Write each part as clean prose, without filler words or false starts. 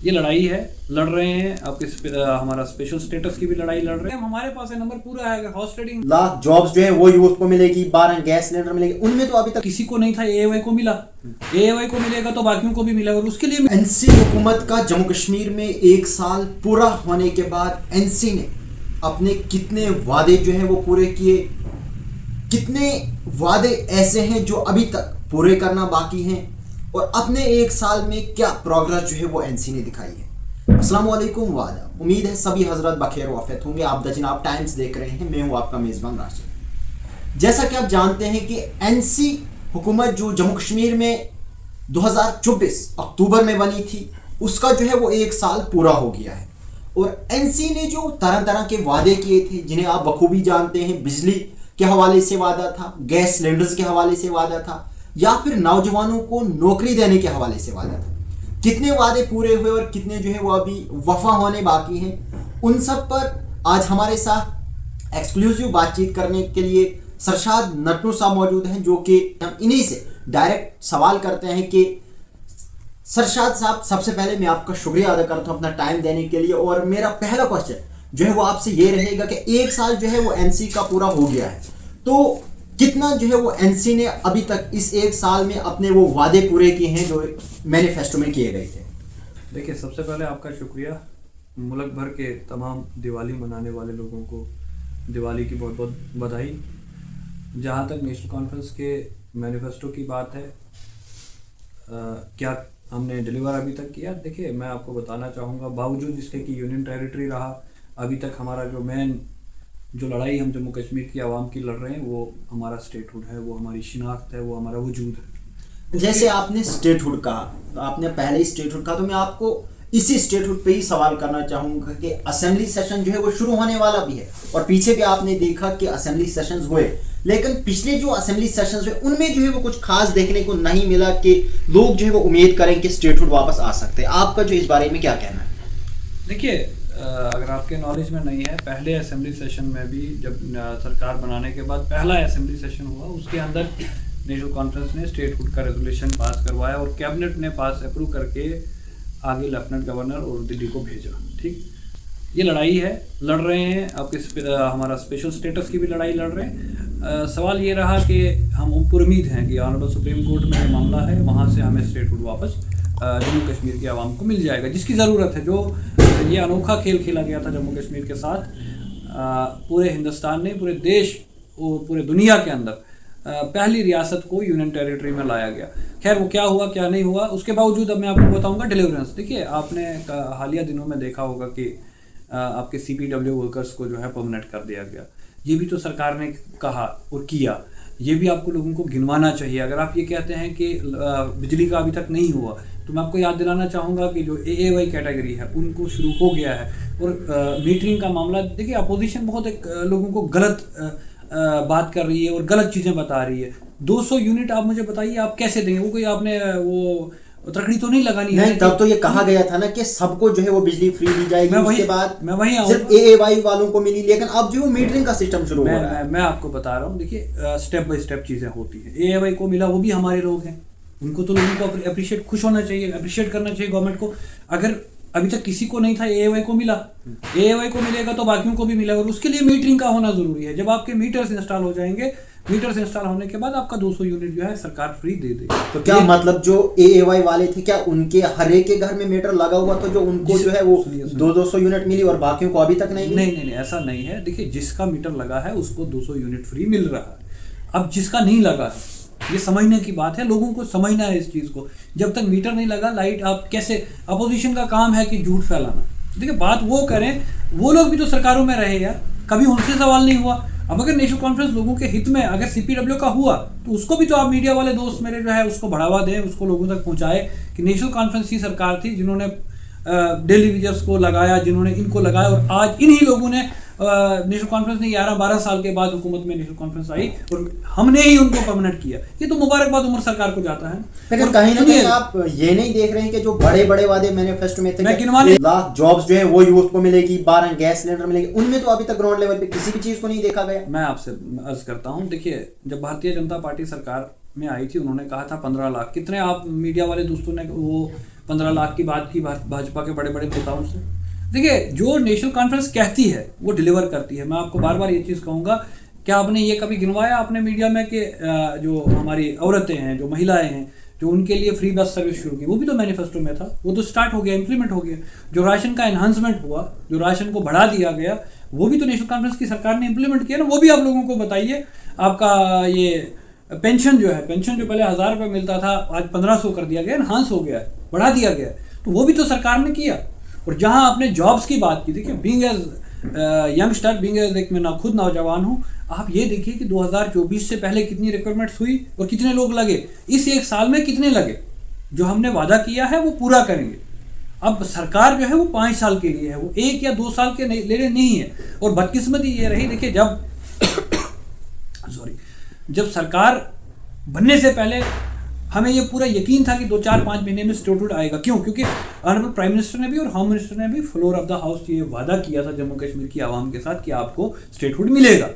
ये लड़ाई है, लड़ रहे हैं आपके हमारा स्पेशल स्टेटस की भी लड़ाई लड़ रहे हैं। हमारे पास है, नंबर पूरा है। अगर हाउस ट्रेडिंग लाख जॉब्स जो है वो यूथ को मिलेगी, 12 गैस सिलेंडर मिलेगी, उनमें तो अभी तक किसी को नहीं था, एएवाई को मिला। एएवाई को मिलेगा तो बाकियों को भी मिलेगा, और उसके लिए एनसी हुकूमत का जम्मू कश्मीर में 1 साल पूरा होने के बाद एनसी ने अपने कितने वादे जो हैं वो पूरे किए, कितने वादे ऐसे हैं जो अभी तक पूरे करना बाकी हैं, और अपने 1 साल में क्या प्रोग्रेस जो है वो एनसी ने दिखाई है। अस्सलाम वालेकुम वादा, उम्मीद है सभी हजरत बखैर वाफियत होंगे। आप द जनाब टाइम्स देख रहे हैं, मैं हूं आपका मेज़बान राशिद। जैसा कि आप जानते हैं कि एनसी हुकूमत जो जम्मू कश्मीर में 2024 अक्टूबर में बनी थी, उसका जो है वो 1 साल पूरा हो गया है। और एनसी ने जो तरह तरह के वादे किए थे, जिन्हें आप बखूबी जानते हैं, बिजली के हवाले से वादा था, गैस सिलेंडर्स के हवाले से वादा था, या फिर नौजवानों को नौकरी देने के हवाले से वादा था। कितने वादे पूरे हुए और कितने जो है वो अभी वफा होने बाकी हैं, उन सब पर आज हमारे साथ एक्सक्लूसिव बातचीत करने के लिए सरशाद नटनू साहब मौजूद हैं, जो कि हम इन्हीं से डायरेक्ट सवाल करते हैं कि सरशाद साहब, सबसे पहले मैं आपका शुक्रिया अदा करता हूं अपना टाइम देने के लिए। और मेरा पहला क्वेश्चन जो है वो आपसे ये रहेगा कि 1 साल जो है वो एनसी का पूरा हो गया है, तो कितना जो है वो एनसी ने अभी तक इस 1 साल में अपने वो वादे पूरे किए हैं जो मैनिफेस्टो में किए गए थे? देखिए, सबसे पहले आपका शुक्रिया। मुल्क भर के तमाम दिवाली मनाने वाले लोगों को दिवाली की बहुत बहुत बधाई। जहाँ तक नेशनल कॉन्फ्रेंस के मैनिफेस्टो की बात है, क्या हमने डिलीवर अभी तक किया? देखिए, मैं आपको बताना चाहूँगा, बावजूद इसके कि यूनियन टेरिटरी रहा, अभी तक हमारा जो मेन जो लड़ाई हम जम्मू कश्मीर की आवाम की लड़ रहे हैं, वो हमारा स्टेटहुड है, वो हमारी शिनाख्त है, वो हमारा वजूद है। जैसे आपने स्टेटहुड कहा, तो आपने पहले ही स्टेटहुड कहा, तो मैं आपको इसी स्टेटहुड पे ही सवाल करना चाहूँगा कि असेंबली सेशन जो है वो शुरू होने वाला भी है, और पीछे भी आपने देखा कि असेंबली सेशंस हुए, लेकिन पिछले जो असेंबली सेशंस हुए उनमें जो है वो कुछ खास देखने को नहीं मिला कि लोग जो है वो उम्मीद करें कि स्टेटहुड वापस आ सकते हैं। आपका जो इस बारे में क्या कहना है? देखिए, अगर आपके नॉलेज में नहीं है, पहले असेंबली सेशन में भी जब सरकार बनाने के बाद पहला असेंबली सेशन हुआ, उसके अंदर नेशनल कॉन्फ्रेंस ने स्टेटहुड का रेजोल्यूशन पास करवाया और कैबिनेट ने पास अप्रूव करके आगे लेफ्टिनेंट गवर्नर और दिल्ली को भेजा। ठीक, ये लड़ाई है, लड़ रहे हैं आपके हमारा स्पेशल स्टेटस की भी लड़ाई लड़ रहे हैं। सवाल ये रहा कि हम उम्मीद हैं कि ऑनरेबल सुप्रीम कोर्ट में जो मामला है, वहाँ से हमें स्टेटहुड वापस जम्मू कश्मीर की आवाम को मिल जाएगा, जिसकी ज़रूरत है। जो ये अनोखा खेल खेला गया था जम्मू कश्मीर के साथ, पूरे हिंदुस्तान ने, पूरे देश और पूरे दुनिया के अंदर पहली रियासत को यूनियन टेरिटरी में लाया गया। खैर, वो क्या हुआ क्या नहीं हुआ, उसके बावजूद अब मैं आपको बताऊंगा डिलीवरेंस। देखिए, आपने हालिया दिनों में देखा होगा कि आपके CPW वर्कर्स को जो है परमानेंट कर दिया गया। ये भी तो सरकार ने कहा और किया, ये भी आपको लोगों को गिनवाना चाहिए। अगर आप ये कहते हैं कि बिजली का अभी तक नहीं हुआ, तो मैं आपको याद दिलाना चाहूँगा कि जो AAY कैटेगरी है उनको शुरू हो गया है। और मीटरिंग का मामला, देखिए, अपोजिशन बहुत लोगों को गलत बात कर रही है और गलत चीज़ें बता रही है। 200 यूनिट आप मुझे बताइए, आप कैसे देंगे? वो कोई आपने वो तकड़ी तो नहीं लगानी है। नहीं, तब तो ये कहा गया था ना कि सबको जो है वो बिजली फ्री दी जाएगी, उसके बाद मैं वही सिर्फ AAY वालों को मिली, लेकिन अब जो मीटरिंग का सिस्टम शुरू हो रहा है। मैं आपको बता रहा हूँ। देखिए, स्टेप बाय स्टेप चीज़ें होती हैं। AAY को मिला, वो भी हमारे लोग हैं, उनको तो लोगों को अप्रिशिएट, खुश होना चाहिए, अप्रिशिएट करना चाहिए गवर्नमेंट को। अगर अभी तक किसी को नहीं था, AAY को मिला, AAY को मिलेगा तो बाकियों को भी मिलेगा, और उसके लिए मीटरिंग का होना जरूरी है। जब आपके मीटर्स इंस्टॉल हो जाएंगे, मीटर्स इंस्टॉल होने के बाद आपका 200 यूनिट जो है सरकार फ्री दे देगी। तो क्या मतलब जो AAY वाले थे, क्या उनके हर एक के घर में मीटर लगा हुआ था, जो उनको जो है वो 200 यूनिट मिली और बाकियों को अभी तक नहीं? नहीं, ऐसा नहीं है। देखिए, जिसका मीटर लगा है उसको 200 यूनिट फ्री मिल रहा है। अब जिसका नहीं लगा है, ये समझने की बात है, लोगों को समझना है इस चीज़ को। जब तक मीटर नहीं लगा, लाइट आप कैसे, अपोजिशन का काम है कि झूठ फैलाना। देखिए, बात वो करें, वो लोग भी तो सरकारों में रहे यार, कभी उनसे सवाल नहीं हुआ। अब अगर नेशनल कॉन्फ्रेंस लोगों के हित में, अगर CPW का हुआ, तो उसको भी तो आप मीडिया वाले दोस्त मेरे जो है उसको बढ़ावा दें, उसको लोगों तक पहुंचाए कि नेशनल कॉन्फ्रेंस की सरकार थी जिन्होंने डेली विजर्स को लगाया, जिन्होंने इनको लगाया, और आज इन्हीं लोगों ने नेशनल कॉन्फ्रेंस ने 11-12 साल के बाद हुकूमत में नेशनल कॉन्फ्रेंस आई और हमने ही उनको परमानेंट किया। ये तो मुबारकबाद उमर सरकार को जाता है। लेकिन कहीं ना कहीं आप ये नहीं देख रहे हैं कि जो बड़े बड़े वादे मैनिफेस्टो में थे, 1 लाख जॉब्स जो है वो यूथ को मिलेगी, 12 गैस सिलेंडर मिलेगी, उनमें तो अभी तक ग्राउंड लेवल पे किसी भी चीज को नहीं देखा गया। मैं आपसे अर्ज करता हूँ, देखिए, जब भारतीय जनता पार्टी सरकार में आई थी, उन्होंने कहा था 15 लाख। कितने आप मीडिया वाले दोस्तों ने वो 15 लाख की बात की भाजपा के बड़े बड़े नेताओं से। देखिए, जो नेशनल कॉन्फ्रेंस कहती है वो डिलीवर करती है। मैं आपको बार बार ये चीज़ कहूँगा, क्या आपने ये कभी गिनवाया आपने मीडिया में कि जो हमारी औरतें हैं, जो महिलाएं हैं, जो उनके लिए फ्री बस सर्विस शुरू की, वो भी तो मैनिफेस्टो में था, वो तो स्टार्ट हो गया, इंप्लीमेंट हो गया। जो राशन का एनहांसमेंट हुआ, जो राशन को बढ़ा दिया गया, वो भी तो नेशनल कॉन्फ्रेंस की सरकार ने इंप्लीमेंट किया ना, वो भी आप लोगों को बताइए। आपका ये पेंशन जो है, पेंशन जो पहले 1000 रुपये मिलता था, आज 1500 कर दिया गया, एनहांस हो गया है, बढ़ा दिया गया है, तो वो भी तो सरकार ने किया। और जहाँ आपने जॉब्स की बात की, देखिए being as youngster, being as एक मैं खुद नौजवान हूँ, आप ये देखिए कि 2024 से पहले कितनी रिक्वायरमेंट्स हुई और कितने लोग लगे, इस एक साल में कितने लगे। जो हमने वादा किया है वो पूरा करेंगे। अब सरकार जो है वो 5 साल के लिए है, वो 1 या 2 साल के लिए नहीं है। और बदकिस्मती ये रही, देखिए जब सरकार बनने से पहले हमें ये पूरा यकीन था कि 2, 4, 5 महीने में स्टेटहुड आएगा। क्यों? क्योंकि ऑनरेबल प्राइम मिनिस्टर ने भी और होम मिनिस्टर ने भी फ्लोर ऑफ द हाउस ये वादा किया था जम्मू कश्मीर की आवाम के साथ कि आपको स्टेटहुड मिलेगा,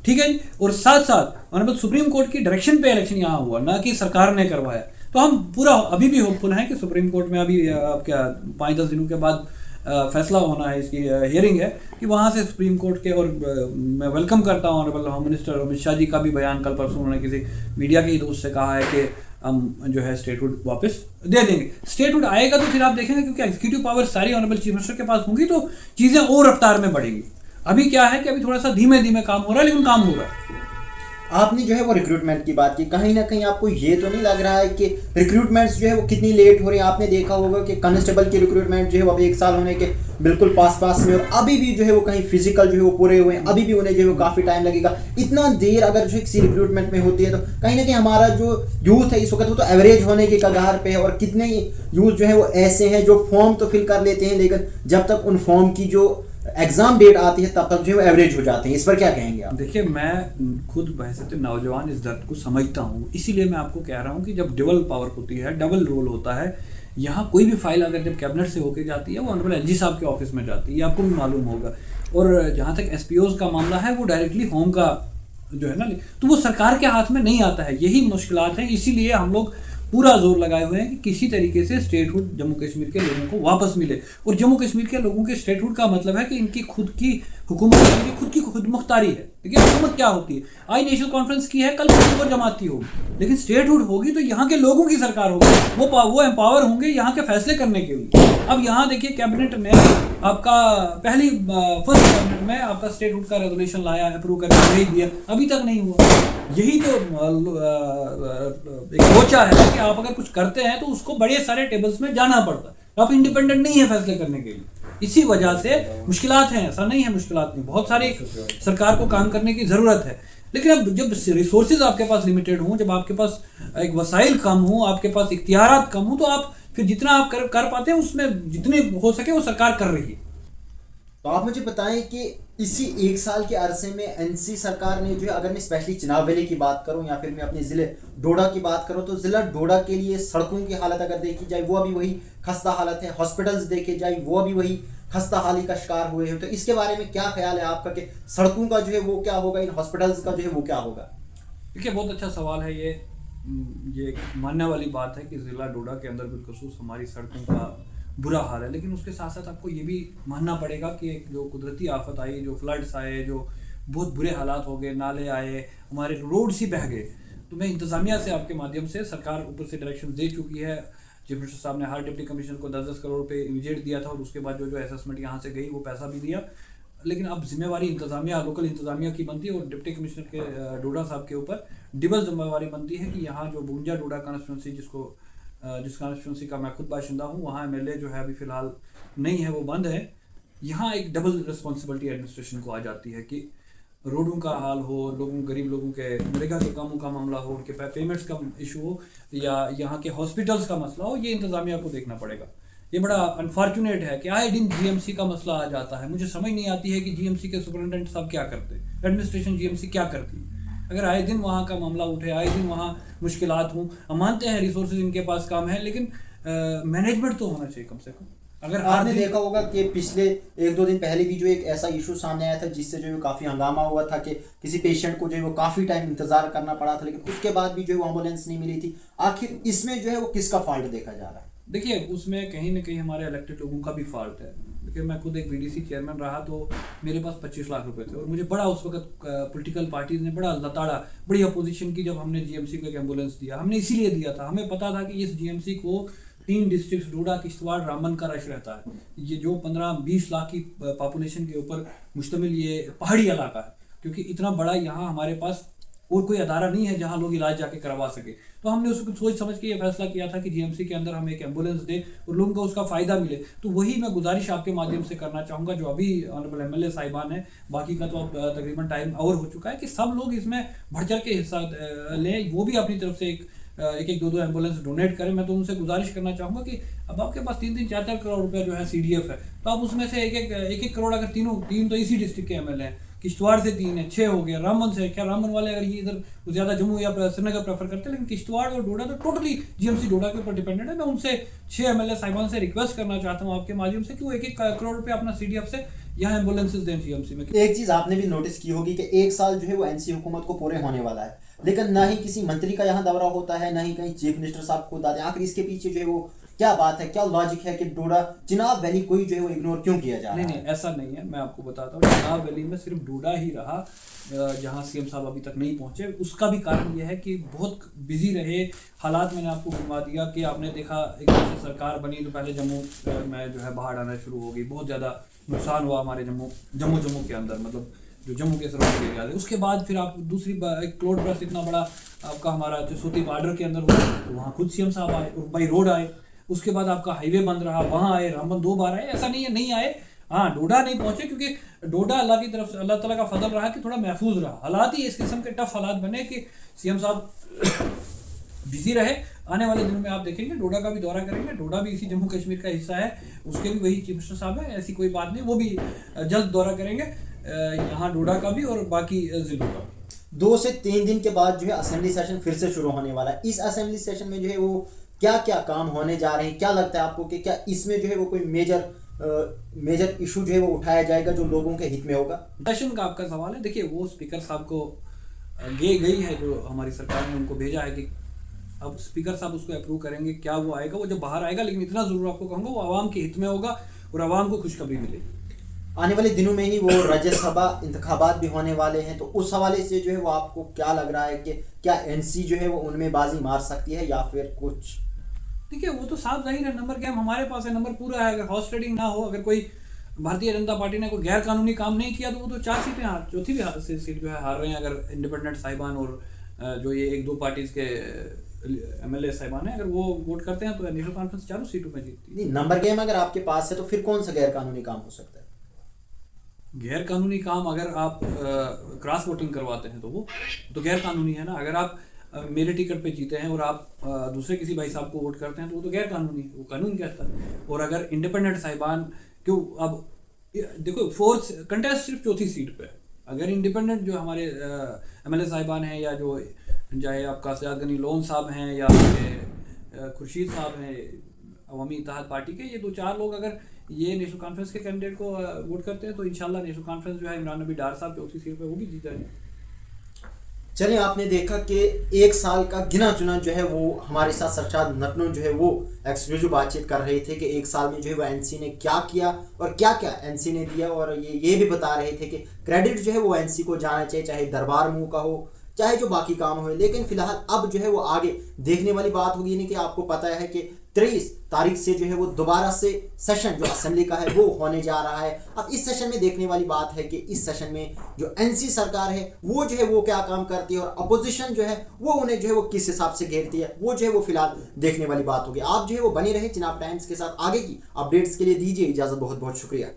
ठीक है जी। और साथ साथ ऑनरेबल सुप्रीम कोर्ट की डायरेक्शन पे इलेक्शन यहाँ हुआ, ना कि सरकार ने करवाया। तो हम पूरा अभी भी होपफुल हैं कि सुप्रीम कोर्ट में अभी क्या 5-10 दिनों के बाद फैसला होना है, इसकी हियरिंग है कि वहाँ से सुप्रीम कोर्ट के। और मैं वेलकम करता हूँ honourable home minister Amit Shah ji का भी बयान, कल परसों उन्होंने किसी मीडिया के ही दोस्त से कहा है कि हम जो है स्टेटहुड वापस दे देंगे। स्टेटहुड आएगा तो फिर आप देखेंगे, क्योंकि एग्जीक्यूटिव पावर सारी ऑनरेबल चीफ मिनिस्टर के पास होंगी, तो चीज़ें और रफ्तार में बढ़ेंगी। अभी क्या है कि अभी थोड़ा सा धीमे धीमे काम हो रहा है, लेकिन काम हो रहा है। आपने जो है वो रिक्रूटमेंट की बात की, कहीं ना कहीं आपको ये तो नहीं लग रहा है कि रिक्रूटमेंट्स जो है वो कितनी लेट हो रही है? आपने देखा होगा कि कांस्टेबल की रिक्रूटमेंट जो है वो अब 1 साल होने के बिल्कुल पास में, और अभी भी जो है वो कहीं फिजिकल जो है वो पूरे हुए हैं, अभी भी उन्हें जो है वो काफ़ी टाइम लगेगा। इतना देर अगर जो किसी रिक्रूटमेंट में होती है तो कहीं ना कहीं हमारा जो यूथ है इस वक्त वो तो एवरेज होने के कगार पे है। और कितने यूथ जो है वो ऐसे हैं जो फॉर्म तो फिल कर लेते हैं, लेकिन जब तक उन फॉर्म की जो एग्जाम डेट आती है तब तक जो है एवरेज हो जाते हैं। इस पर क्या कहेंगे आप? देखिए, मैं खुद बहसत नौजवान इस दर्द को समझता हूँ, इसीलिए मैं आपको कह रहा हूँ कि जब डबल पावर होती है, डबल रोल होता है, यहाँ कोई भी फाइल अगर जब कैबिनेट से होके जाती है वो ऑनरेबल एलजी साहब के ऑफिस में जाती है, ये आपको भी मालूम होगा। और जहाँ तक एसपीओज का मामला है वो डायरेक्टली होम का जो है ना, तो वो सरकार के हाथ में नहीं आता है। यही मुश्किलात हैं, इसीलिए हम लोग पूरा जोर लगाए हुए हैं कि किसी तरीके से स्टेटहुड जम्मू कश्मीर के लोगों को वापस मिले। और जम्मू कश्मीर के लोगों के स्टेटहुड का मतलब है कि इनकी खुद की हुकूमत, इनकी खुद की खुद मुख्तारी है। देखिए, हुकूमत क्या होती है, आज नेशनल कॉन्फ्रेंस की है, कल किसी और जमात की होगी, लेकिन स्टेटहुड होगी तो यहाँ के लोगों की सरकार होगी, वो एम्पावर होंगे यहाँ के फैसले करने के लिए। अब यहाँ देखिए, कैबिनेट ने आपका फर्स्ट कैबिनेट में आपका स्टेटहुड का रेजोल्यूशन लाया, अप्रूव करके भेज दिया, अभी तक नहीं हुआ। यही तो एक सोचा है कि आप अगर कुछ करते हैं तो उसको बड़े सारे टेबल्स में जाना पड़ता है, आप इंडिपेंडेंट नहीं है फैसले करने के लिए। इसी वजह से मुश्किलात हैं, ऐसा नहीं है मुश्किलात नहीं, बहुत सारी सरकार को काम करने की ज़रूरत है। लेकिन अब जब रिसोर्सेज आपके पास लिमिटेड हों, जब आपके पास एक वसाइल कम हो, आपके पास इख्तियारात कम हो, तो आप फिर जितना आप कर पाते हैं उसमें जितने हो सके वो सरकार कर रही है। तो आप मुझे बताएं कि इसी 1 साल के अरसे में एनसी सरकार ने जो है, अगर मैं स्पेशली चिनाब वैली की बात करूं या फिर मैं अपने ज़िले डोडा की बात करूं, तो ज़िला डोडा के लिए सड़कों की हालत अगर देखी जाए वो अभी वही खस्ता हालत है, हॉस्पिटल्स देखे जाए वो अभी वही खस्ता हाली का शिकार हुए हैं। तो इसके बारे में क्या ख्याल है आपका कि सड़कों का जो है वो क्या होगा, इन हॉस्पिटल्स का जो है वो क्या होगा? देखिए, बहुत अच्छा सवाल है ये मानने वाली बात है कि ज़िला डोडा के अंदर बिलखुसूस हमारी सड़कों का बुरा हाल है। लेकिन उसके साथ साथ आपको ये भी मानना पड़ेगा कि जो कुदरती आफत आई, जो फ्लड्स आए, जो बहुत बुरे हालात हो गए, नाले आए, हमारे रोड्स ही बह गए। तो मैं इंतज़ामिया से आपके माध्यम से, सरकार ऊपर से डायरेक्शन दे चुकी है, चीफ मिनिस्टर साहब ने हर डिप्टी कमिश्नर को 10-10 करोड़ रुपये इमीडिएट दिया था, और उसके बाद जो असेसमेंट यहाँ से गई वो पैसा भी दिया। लेकिन अब जिम्मेवारी इंतज़ामिया, लोकल इंतज़ामिया की बनती है, और डिप्टी कमिश्नर के डोडा साहब के ऊपर डबल जिम्मेवारी बनती है कि यहाँ जो बूंजा डोडा कॉन्स्टिट्यूंसी, जिस कॉन्स्टिट्यूंसी का मैं खुद बाशिंदा हूँ, वहाँ एमएलए जो है अभी फ़िलहाल नहीं है, वो बंद है। यहाँ एक डबल रिस्पॉन्सिबिलिटी एडमिनिस्ट्रेशन को आ जाती है कि रोडों का हाल हो, गरीब लोगों के नरेगा के कामों का मामला हो, उनके पेमेंट्स का इशू हो, या यहाँ के हॉस्पिटल्स का मसला हो, ये इंतज़ामिया को देखना पड़ेगा। ये बड़ा अनफॉर्चुनेट है कि आए दिन जीएमसी का मसला आ जाता है। मुझे समझ नहीं आती है कि जीएमसी के सुपरिटेंडेंट साहब क्या करते, एडमिनिस्ट्रेशन जीएमसी क्या करती है। अगर आए दिन वहाँ का मामला उठे, आए दिन वहाँ मुश्किलात हों, हम मानते हैं रिसोर्सेज इनके पास कम है, लेकिन मैनेजमेंट तो होना चाहिए कम से कम। अगर आपने देखा होगा कि पिछले 1-2 दिन पहले भी जो एक ऐसा इशू सामने आया था जिससे जो है काफ़ी हंगामा हुआ था कि किसी पेशेंट को जो है वो काफ़ी टाइम इंतजार करना पड़ा था, लेकिन उसके बाद भी जो है वो एम्बुलेंस नहीं मिली थी। आखिर इसमें जो है वो किसका फॉल्ट देखा जा रहा है? देखिए उसमें कहीं ना कहीं हमारे इलेक्टेड लोगों का भी फॉल्ट है। देखिए मैं खुद एक बीडीसी चेयरमैन रहा तो मेरे पास 25 लाख रुपए थे और मुझे बड़ा उस वक्त पॉलिटिकल पार्टीज ने बड़ा लताड़ा, बड़ी अपोजिशन की जब हमने जीएमसी को एक एम्बुलेंस दिया। हमने इसीलिए दिया था, हमें पता था कि इस जीएमसी को 3 डिस्ट्रिक्ट डोडा, किश्तवाड़, रामबन का रश रहता है। ये जो 15-20 लाख की पॉपुलेशन के ऊपर मुश्तमिल ये पहाड़ी इलाका है, क्योंकि इतना बड़ा यहाँ हमारे पास और कोई अदारा नहीं है जहाँ लोग इलाज जाके करवा सके। तो हमने उसको सोच समझ के ये फैसला किया था कि जीएमसी के अंदर हम एक एम्बुलेंस दें और लोगों को उसका फ़ायदा मिले। तो वही मैं गुजारिश आपके माध्यम से करना चाहूँगा, जो अभी ऑनरेबल एमएलए साहिबान है, बाकी का तो अब तकरीबन टाइम और हो चुका है, कि सब लोग इसमें बढ़ चढ़ के हिस्सा लें, वो भी अपनी तरफ से एक 2 एम्बुलेंस डोनेट करें। मैं तो उनसे गुजारिश करना चाहूँगा कि अब आपके पास 3-3, 4-4 करोड़ रुपया जो है सीडीएफ है, तो आप उसमें से एक करोड़, अगर तीन तो इसी डिस्ट्रिक्ट के एमएलए हैं, किश्तवाड़ से 3 है, 6 हो गया, रामबन से, क्या रामबन वाले अगर ये इधर ज़्यादा जम्मू या श्रीनगर प्रेफर करते हैं, लेकिन किश्तवाड़ और डोडा तो टोटली जीएमसी डोडा के ऊपर डिपेंडेंट है। मैं उनसे 6 एमएलए साहिबान से रिक्वेस्ट करना चाहता हूँ आपके माध्यम से कि वो 1-1 करोड़ रुपये अपना सीडीएफ से यहाँ एम्बुलेंसेज दें जीएमसी में। एक चीज आपने भी नोटिस की होगी कि 1 साल जो है वो एनसी हुकूमत को पूरे होने वाला है, लेकिन ना ही किसी मंत्री का यहाँ दौरा होता है, ना ही कहीं चीफ मिनिस्टर साहब खुद आते हैं। आखिर इसके पीछे जो है वो क्या बात है, क्या लॉजिक है कि डोडा चिनाब वैली कोई जो है वो इग्नोर क्यों किया जा रहा है? नहीं, ऐसा नहीं है। मैं आपको बताता हूँ, चिनाब वैली में सिर्फ डोडा ही रहा जहाँ सीएम साहब अभी तक नहीं पहुँचे। उसका भी कारण यह है कि बहुत बिजी रहे हालात। मैंने आपको घुमा दिया कि आपने देखा एक से सरकार बनी तो पहले जम्मू में जो है बाढ़ आना शुरू हो गई, बहुत ज़्यादा नुकसान हुआ हमारे जम्मू के अंदर, मतलब जो जम्मू के सराउंडिंग एरिया है। उसके बाद फिर आप दूसरी एक क्लोड ब्रस्ट इतना बड़ा आपका हमारा जो सोती बॉर्डर के अंदर हुआ, तो वहाँ खुद सीएम साहब आए और बाई रोड आए। उसके बाद आपका हाईवे बंद रहा, वहाँ आए, रामबन 2 बार आए, ऐसा नहीं है नहीं आए। हाँ, डोडा नहीं पहुंचे क्योंकि डोडा अल्लाह की तरफ से, अल्लाह ताला का फजल रहा कि थोड़ा महफूज रहा। हालात ही इस किस्म के टफ हालात बने कि सीएम साहब बिजी रहे। आने वाले दिनों में आप देखेंगे डोडा का भी दौरा करेंगे। डोडा भी इसी जम्मू कश्मीर का हिस्सा है, उसके भी वही चीफ मिनिस्टर साहब है, ऐसी कोई बात नहीं, वो भी जल्द दौरा करेंगे यहाँ डोडा का भी और बाकी जिलों का। 2 से 3 दिन के बाद जो है असेंबली सेशन फिर से शुरू होने वाला है। इस असेंबली सेशन में जो है वो क्या क्या काम होने जा रहे हैं? क्या लगता है आपको कि क्या इसमें जो है वो कोई मेजर इशू जो है वो उठाया जाएगा जो लोगों के हित में होगा? सेशन का आपका सवाल है। देखिए वो स्पीकर साहब को गई है, जो हमारी सरकार ने उनको भेजा है कि अब स्पीकर साहब उसको अप्रूव करेंगे। क्या वो आएगा, वो जब बाहर आएगा, लेकिन इतना जरूर आपको कहूँगा वो आवाम के हित में होगा और आवाम को खुशखबरी मिलेगी। आने वाले दिनों में ही वो राज्यसभा इंतखाबात भी होने वाले हैं, तो उस हवाले से जो है वो आपको क्या लग रहा है कि क्या एनसी जो है वो उनमें बाजी मार सकती है या फिर कुछ? देखिए वो तो साफ जाहिर है, नंबर गेम हमारे पास है, नंबर पूरा है। अगर हॉर्स ट्रेडिंग ना हो, अगर कोई भारतीय जनता पार्टी ने कोई गैर कानूनी काम नहीं किया तो वो तो 4 सीटें चौथी भी सीट जो है हार रहे हैं। अगर इंडिपेंडेंट साहिबान और जो ये 1-2 पार्टीज के एमएलए साहिबान है, अगर वो वोट करते हैं तो नेशनल कॉन्फ्रेंस 4 सीटों में जीतती है। नहीं, नंबर गेम अगर आपके पास है तो फिर कौन सा गैर कानूनी काम हो सकता है? गैर कानूनी काम अगर आप क्रॉस वोटिंग करवाते हैं तो वो तो गैर कानूनी है ना। अगर आप मेरे टिकट पे जीते हैं और आप दूसरे किसी भाई साहब को वोट करते हैं तो वो तो गैर कानूनी है, वो कानून कहता है। और अगर इंडिपेंडेंट साहिबान क्यों, अब देखो फोर्थ कंटेस्ट सिर्फ चौथी सीट पे है। अगर इंडिपेंडेंट जो हमारे एमएलए साहिबान हैं या जो चाहे आपका सजाद गनी लोन साहब हैं या खुर्शीद साहब हैं अवामी इत्तेहाद पार्टी के, ये 2-4 लोग अगर ये नेशनल कॉन्फ्रेंस के कैंडिडेट को वोट करते हैं तो इंशाल्लाह नेशनल कॉन्फ्रेंस जो है इमरान नबी डार साहब चौथी सीट पे वो भी जीत जाएंगे। चलिए, आपने देखा कि 1 साल का गिना चुना जो है वो हमारे साथ सरशाद नटनू जो है वो एक्सक्लूसिव बातचीत कर रहे थे कि 1 साल में जो है वो एनसी ने क्या किया और क्या क्या एनसी ने दिया, और ये भी बता रहे थे कि क्रेडिट जो है वो एनसी को जाना चाहिए, चाहे दरबार मुंह का हो चाहे जो बाकी काम हो। लेकिन फिलहाल अब जो है वो आगे देखने वाली बात होगी। नहीं कि आपको पता है कि 23 तारीख से जो है वो दोबारा से सेशन जो असेंबली का है वो होने जा रहा है। अब इस सेशन में देखने वाली बात है कि इस सेशन में जो एनसी सरकार है वो जो है वो क्या काम करती है और अपोजिशन जो है वो उन्हें जो है वो किस हिसाब से घेरती है, वो जो है वो फिलहाल देखने वाली बात होगी। आप जो है वो बने रहे चिनाब टाइम्स के साथ। आगे की अपडेट्स के लिए दीजिए इजाजत, बहुत बहुत शुक्रिया।